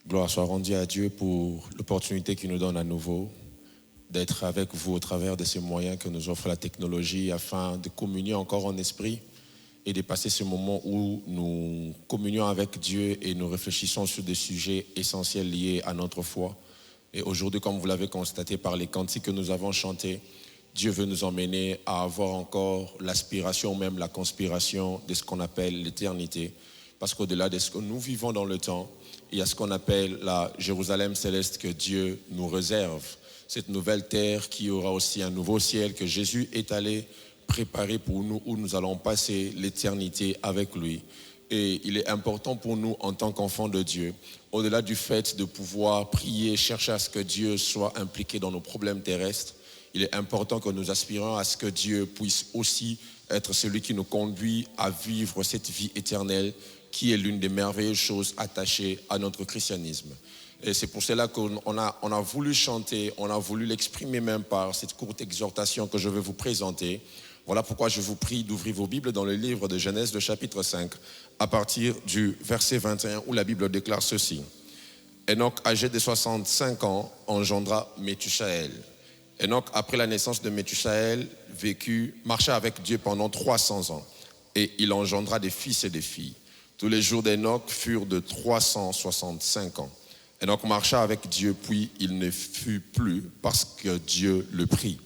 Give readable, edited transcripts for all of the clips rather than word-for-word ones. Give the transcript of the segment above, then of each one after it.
Gloire soit rendue à Dieu pour l'opportunité qu'il nous donne à nouveau d'être avec vous au travers de ces moyens que nous offre la technologie afin de communier encore en esprit et de passer ce moment où nous communions avec Dieu et nous réfléchissons sur des sujets essentiels liés à notre foi. Et aujourd'hui, comme vous l'avez constaté par les cantiques que nous avons chantés, Dieu veut nous emmener à avoir encore l'aspiration, même la conspiration de ce qu'on appelle l'éternité. Parce qu'au-delà de ce que nous vivons dans le temps, il y a ce qu'on appelle la Jérusalem céleste que Dieu nous réserve. Cette nouvelle terre qui aura aussi un nouveau ciel que Jésus est allé préparer pour nous, où nous allons passer l'éternité avec lui. Et il est important pour nous en tant qu'enfants de Dieu, au-delà du fait de pouvoir prier, chercher à ce que Dieu soit impliqué dans nos problèmes terrestres, il est important que nous aspirons à ce que Dieu puisse aussi être celui qui nous conduit à vivre cette vie éternelle qui est l'une des merveilleuses choses attachées à notre christianisme. Et c'est pour cela qu'on a voulu chanter, on a voulu l'exprimer même par cette courte exhortation que je vais vous présenter. Voilà pourquoi je vous prie d'ouvrir vos Bibles dans le livre de Genèse, le chapitre 5, à partir du verset 21, où la Bible déclare ceci. Enoch, âgé de 65 ans, engendra Méthusaël. Enoch, après la naissance de Méthusaël, marcha avec Dieu pendant 300 ans, et il engendra des fils et des filles. Tous les jours d'Enoch furent de 365 ans. Enoch marcha avec Dieu, puis il ne fut plus parce que Dieu le prit.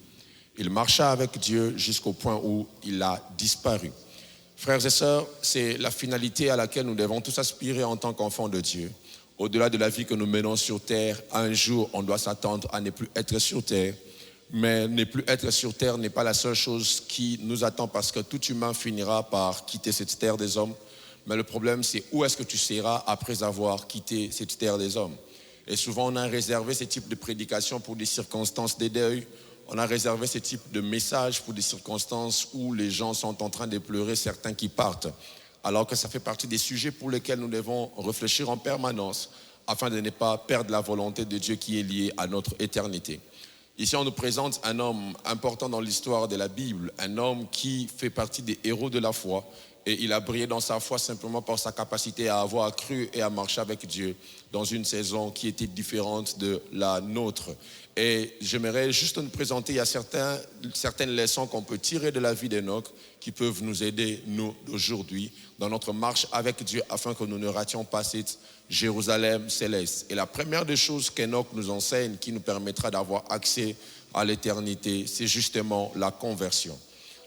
Il marcha avec Dieu jusqu'au point où il a disparu. Frères et sœurs, c'est la finalité à laquelle nous devons tous aspirer en tant qu'enfants de Dieu. Au-delà de la vie que nous menons sur terre, un jour, on doit s'attendre à ne plus être sur terre. Mais ne plus être sur terre n'est pas la seule chose qui nous attend parce que tout humain finira par quitter cette terre des hommes. Mais le problème, c'est où est-ce que tu seras après avoir quitté cette terre des hommes. Et souvent, on a réservé ce type de prédication pour des circonstances de deuil. On a réservé ce type de message pour des circonstances où les gens sont en train de pleurer, certains qui partent. Alors que ça fait partie des sujets pour lesquels nous devons réfléchir en permanence afin de ne pas perdre la volonté de Dieu qui est liée à notre éternité. Ici, on nous présente un homme important dans l'histoire de la Bible, un homme qui fait partie des héros de la foi. Et il a brillé dans sa foi simplement par sa capacité à avoir cru et à marcher avec Dieu dans une saison qui était différente de la nôtre. Et j'aimerais juste nous présenter, il y a certaines leçons qu'on peut tirer de la vie d'Enoch qui peuvent nous aider, nous, aujourd'hui, dans notre marche avec Dieu afin que nous ne rations pas cette Jérusalem céleste. Et la première des choses qu'Enoch nous enseigne qui nous permettra d'avoir accès à l'éternité, c'est justement la conversion.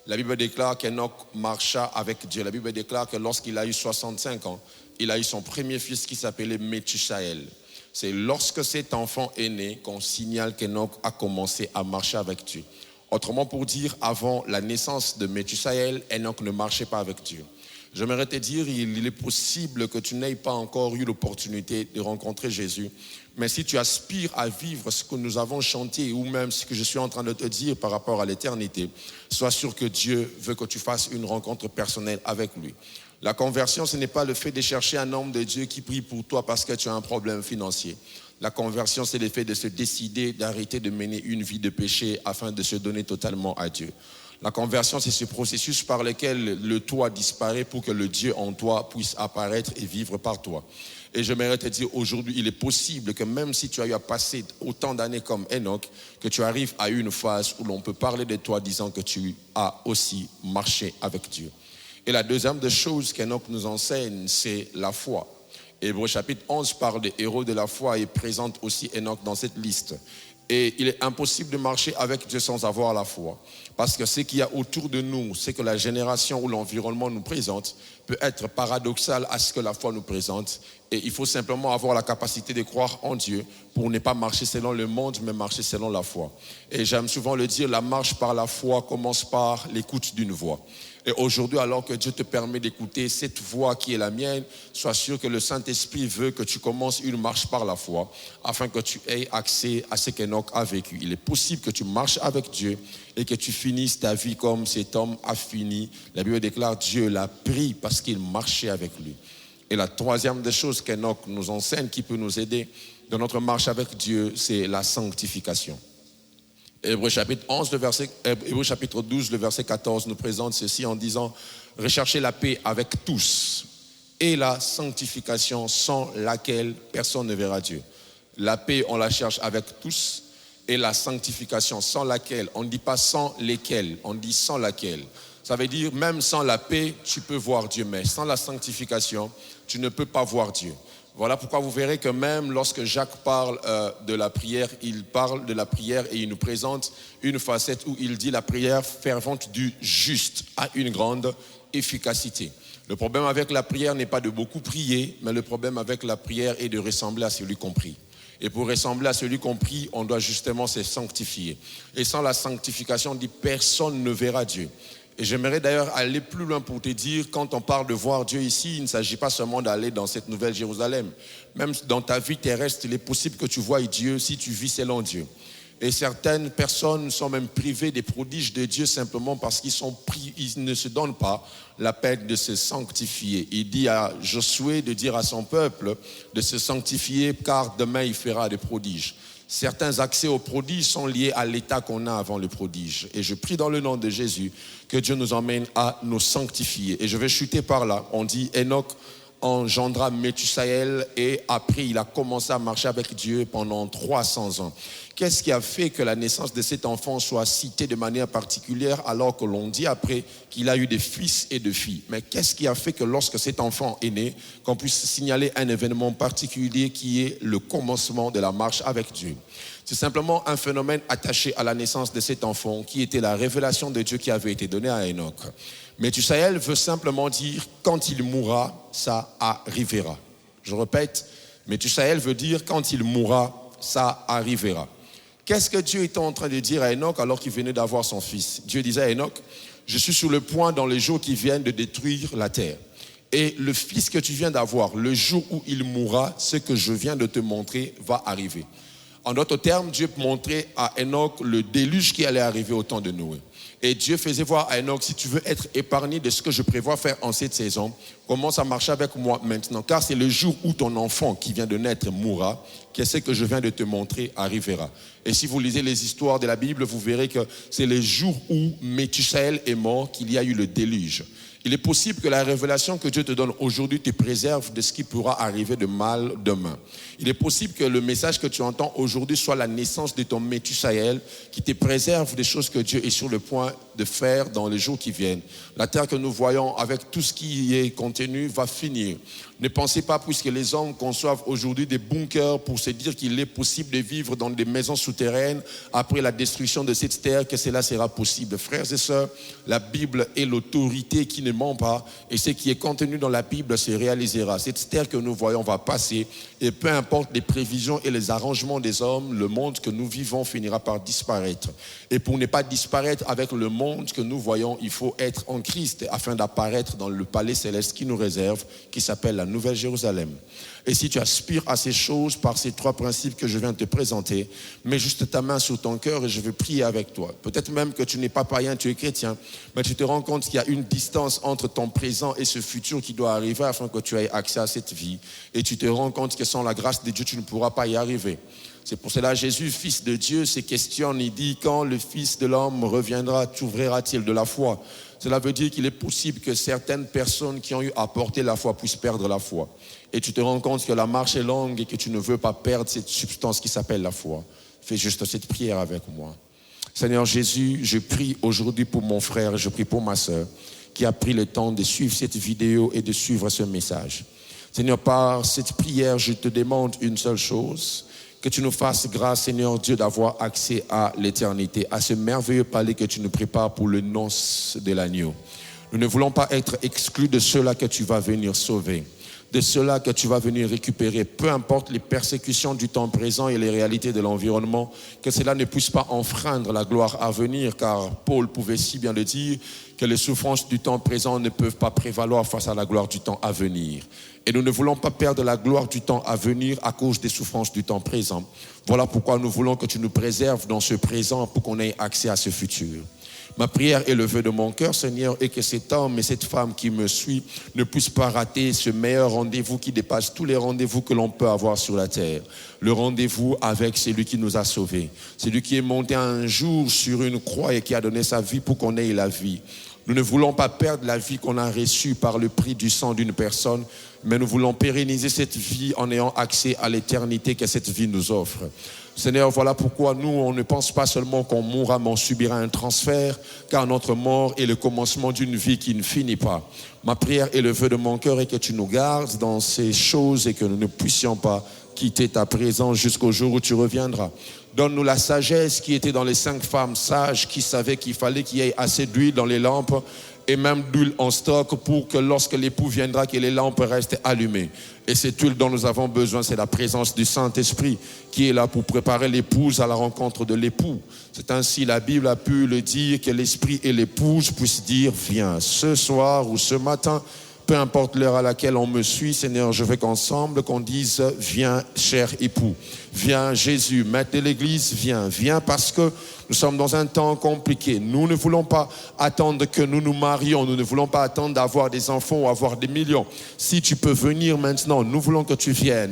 La Bible déclare qu'Enoch marcha avec Dieu. La Bible déclare que lorsqu'il a eu 65 ans, il a eu son premier fils qui s'appelait Méthusaël. C'est lorsque cet enfant est né qu'on signale qu'Enoch a commencé à marcher avec Dieu. Autrement pour dire, avant la naissance de Méthusaël, Enoch ne marchait pas avec Dieu. J'aimerais te dire, il est possible que tu n'aies pas encore eu l'opportunité de rencontrer Jésus. Mais si tu aspires à vivre ce que nous avons chanté ou même ce que je suis en train de te dire par rapport à l'éternité, sois sûr que Dieu veut que tu fasses une rencontre personnelle avec lui. La conversion, ce n'est pas le fait de chercher un homme de Dieu qui prie pour toi parce que tu as un problème financier. La conversion, c'est le fait de se décider d'arrêter de mener une vie de péché afin de se donner totalement à Dieu. La conversion, c'est ce processus par lequel le toi disparaît pour que le Dieu en toi puisse apparaître et vivre par toi. Et j'aimerais te dire aujourd'hui, il est possible que même si tu as eu à passer autant d'années comme Enoch, que tu arrives à une phase où l'on peut parler de toi disant que tu as aussi marché avec Dieu. Et la deuxième des choses qu'Enoch nous enseigne, c'est la foi. Hébreux chapitre 11 parle des héros de la foi et présente aussi Enoch dans cette liste. Et il est impossible de marcher avec Dieu sans avoir la foi. Parce que ce qu'il y a autour de nous, ce que la génération ou l'environnement nous présente, peut être paradoxal à ce que la foi nous présente. Et il faut simplement avoir la capacité de croire en Dieu pour ne pas marcher selon le monde, mais marcher selon la foi. Et j'aime souvent le dire, la marche par la foi commence par l'écoute d'une voix. Et aujourd'hui, alors que Dieu te permet d'écouter cette voix qui est la mienne, sois sûr que le Saint-Esprit veut que tu commences une marche par la foi afin que tu aies accès à ce qu'Enoch a vécu. Il est possible que tu marches avec Dieu et que tu finisses ta vie comme cet homme a fini. La Bible déclare Dieu l'a pris parce qu'il marchait avec lui. Et la troisième des choses qu'Enoch nous enseigne qui peut nous aider dans notre marche avec Dieu, c'est la sanctification. Hébreux chapitre 12, le verset 14 nous présente ceci en disant « Recherchez la paix avec tous et la sanctification sans laquelle personne ne verra Dieu. La paix, on la cherche avec tous, et la sanctification sans laquelle, on ne dit pas sans lesquels, on dit sans laquelle. Ça veut dire même sans la paix, tu peux voir Dieu, mais sans la sanctification, tu ne peux pas voir Dieu. Voilà pourquoi vous verrez que même lorsque Jacques parle de la prière, il parle de la prière et il nous présente une facette où il dit la prière fervente du juste a une grande efficacité. Le problème avec la prière n'est pas de beaucoup prier, mais le problème avec la prière est de ressembler à celui qu'on prie. Et pour ressembler à celui qu'on prie, on doit justement se sanctifier. Et sans la sanctification, on dit personne ne verra Dieu. Et j'aimerais d'ailleurs aller plus loin pour te dire, quand on parle de voir Dieu ici, il ne s'agit pas seulement d'aller dans cette nouvelle Jérusalem. Même dans ta vie terrestre, il est possible que tu voies Dieu si tu vis selon Dieu. Et certaines personnes sont même privées des prodiges de Dieu simplement parce qu'ils ne se donnent pas la peine de se sanctifier. Il dit à Josué de dire à son peuple de se sanctifier car demain il fera des prodiges. Certains accès aux prodiges sont liés à l'état qu'on a avant le prodige. Et je prie dans le nom de Jésus que Dieu nous emmène à nous sanctifier. Et je vais chuter par là. On dit Enoch engendra Méthusaël et après il a commencé à marcher avec Dieu pendant 300 ans. Qu'est-ce qui a fait que la naissance de cet enfant soit citée de manière particulière alors que l'on dit après qu'il a eu des fils et de filles? Mais qu'est-ce qui a fait que lorsque cet enfant est né, qu'on puisse signaler un événement particulier qui est le commencement de la marche avec Dieu? C'est simplement un phénomène attaché à la naissance de cet enfant qui était la révélation de Dieu qui avait été donnée à Enoch. Méthusaël veut simplement dire quand il mourra, ça arrivera. Je répète, Méthusaël veut dire quand il mourra, ça arrivera. Qu'est-ce que Dieu était en train de dire à Enoch alors qu'il venait d'avoir son fils? Dieu disait à Enoch, je suis sur le point dans les jours qui viennent de détruire la terre. Et le fils que tu viens d'avoir, le jour où il mourra, ce que je viens de te montrer va arriver. En d'autres termes, Dieu montrait à Enoch le déluge qui allait arriver au temps de Noé. Et Dieu faisait voir à Enoch, si tu veux être épargné de ce que je prévois faire en cette saison, commence à marcher avec moi maintenant. Car c'est le jour où ton enfant qui vient de naître mourra, que ce que je viens de te montrer arrivera. Et si vous lisez les histoires de la Bible, vous verrez que c'est le jour où Méthusaël est mort qu'il y a eu le déluge. Il est possible que la révélation que Dieu te donne aujourd'hui te préserve de ce qui pourra arriver de mal demain. Il est possible que le message que tu entends aujourd'hui soit la naissance de ton Méthusaël qui te préserve des choses que Dieu est sur le point de faire dans les jours qui viennent. La terre que nous voyons avec tout ce qui y est contenu va finir. Ne pensez pas, puisque les hommes conçoivent aujourd'hui des bunkers pour se dire qu'il est possible de vivre dans des maisons souterraines après la destruction de cette terre, que cela sera possible. Frères et sœurs, la Bible est l'autorité qui ne ment pas et ce qui est contenu dans la Bible se réalisera. Cette terre que nous voyons va passer et peu importe les prévisions et les arrangements des hommes, le monde que nous vivons finira par disparaître. Et pour ne pas disparaître avec le monde que nous voyons, il faut être en Christ afin d'apparaître dans le palais céleste qui nous réserve, qui s'appelle la Nouvelle Jérusalem. Et si tu aspires à ces choses par ces trois principes que je viens de te présenter, mets juste ta main sur ton cœur et je vais prier avec toi. Peut-être même que tu n'es pas païen, tu es chrétien, mais tu te rends compte qu'il y a une distance entre ton présent et ce futur qui doit arriver afin que tu aies accès à cette vie. Et tu te rends compte que sans la grâce de Dieu, tu ne pourras pas y arriver. C'est pour cela que Jésus, fils de Dieu, se questionne, il dit, quand le Fils de l'homme reviendra, t'ouvrira-t-il de la foi? Cela veut dire qu'il est possible que certaines personnes qui ont eu à porter la foi puissent perdre la foi. Et tu te rends compte que la marche est longue et que tu ne veux pas perdre cette substance qui s'appelle la foi. Fais juste cette prière avec moi. Seigneur Jésus, je prie aujourd'hui pour mon frère, je prie pour ma sœur qui a pris le temps de suivre cette vidéo et de suivre ce message. Seigneur, par cette prière, je te demande une seule chose, que tu nous fasses grâce, Seigneur Dieu, d'avoir accès à l'éternité, à ce merveilleux palais que tu nous prépares pour le noces de l'agneau. Nous ne voulons pas être exclus de ceux-là que tu vas venir sauver, de ceux-là que tu vas venir récupérer, peu importe les persécutions du temps présent et les réalités de l'environnement, que cela ne puisse pas enfreindre la gloire à venir, car Paul pouvait si bien le dire, que les souffrances du temps présent ne peuvent pas prévaloir face à la gloire du temps à venir. Et nous ne voulons pas perdre la gloire du temps à venir à cause des souffrances du temps présent. Voilà pourquoi nous voulons que tu nous préserves dans ce présent pour qu'on ait accès à ce futur. Ma prière et le vœu de mon cœur, Seigneur, est que cet homme et cette femme qui me suit ne puissent pas rater ce meilleur rendez-vous qui dépasse tous les rendez-vous que l'on peut avoir sur la terre. Le rendez-vous avec celui qui nous a sauvés. Celui qui est monté un jour sur une croix et qui a donné sa vie pour qu'on ait la vie. Nous ne voulons pas perdre la vie qu'on a reçue par le prix du sang d'une personne, mais nous voulons pérenniser cette vie en ayant accès à l'éternité que cette vie nous offre. Seigneur, voilà pourquoi nous, on ne pense pas seulement qu'on mourra, mais on subira un transfert, car notre mort est le commencement d'une vie qui ne finit pas. Ma prière et le vœu de mon cœur est que tu nous gardes dans ces choses et que nous ne puissions pas quitter ta présence jusqu'au jour où tu reviendras. Donne-nous la sagesse qui était dans les 5 femmes sages qui savaient qu'il fallait qu'il y ait assez d'huile dans les lampes et même d'huile en stock pour que lorsque l'époux viendra, que les lampes restent allumées. Et cette huile dont nous avons besoin, c'est la présence du Saint-Esprit qui est là pour préparer l'épouse à la rencontre de l'époux. C'est ainsi, la Bible a pu le dire, que l'Esprit et l'épouse puissent dire « Viens, ce soir ou ce matin ». Peu importe l'heure à laquelle on me suit, Seigneur, je veux qu'ensemble, qu'on dise « Viens, cher époux, viens Jésus, maître de l'Église, viens parce que nous sommes dans un temps compliqué. Nous ne voulons pas attendre que nous nous marions, nous ne voulons pas attendre d'avoir des enfants ou avoir des millions. Si tu peux venir maintenant, nous voulons que tu viennes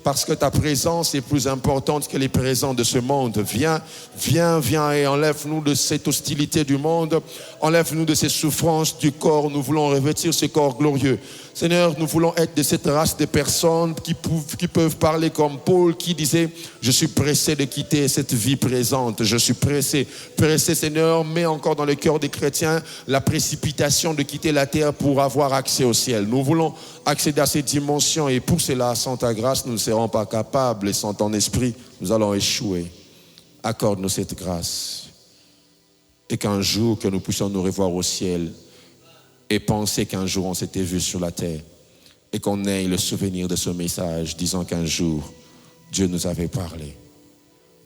parce que ta présence est plus importante que les présents de ce monde. Viens et enlève-nous de cette hostilité du monde, enlève-nous de ces souffrances du corps, nous voulons revêtir ce corps glorieux. Seigneur, nous voulons être de cette race de personnes qui peuvent parler comme Paul qui disait « Je suis pressé de quitter cette vie présente, je suis pressé, Seigneur, mets encore dans le cœur des chrétiens la précipitation de quitter la terre pour avoir accès au ciel. » Nous voulons accéder à ces dimensions et pour cela, sans ta grâce, nous ne serons pas capables et sans ton esprit, nous allons échouer. Accorde-nous cette grâce et qu'un jour que nous puissions nous revoir au ciel et penser qu'un jour on s'était vu sur la terre et qu'on ait le souvenir de ce message disant qu'un jour Dieu nous avait parlé.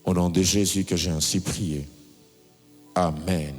Au nom de Jésus que j'ai ainsi prié. Amen.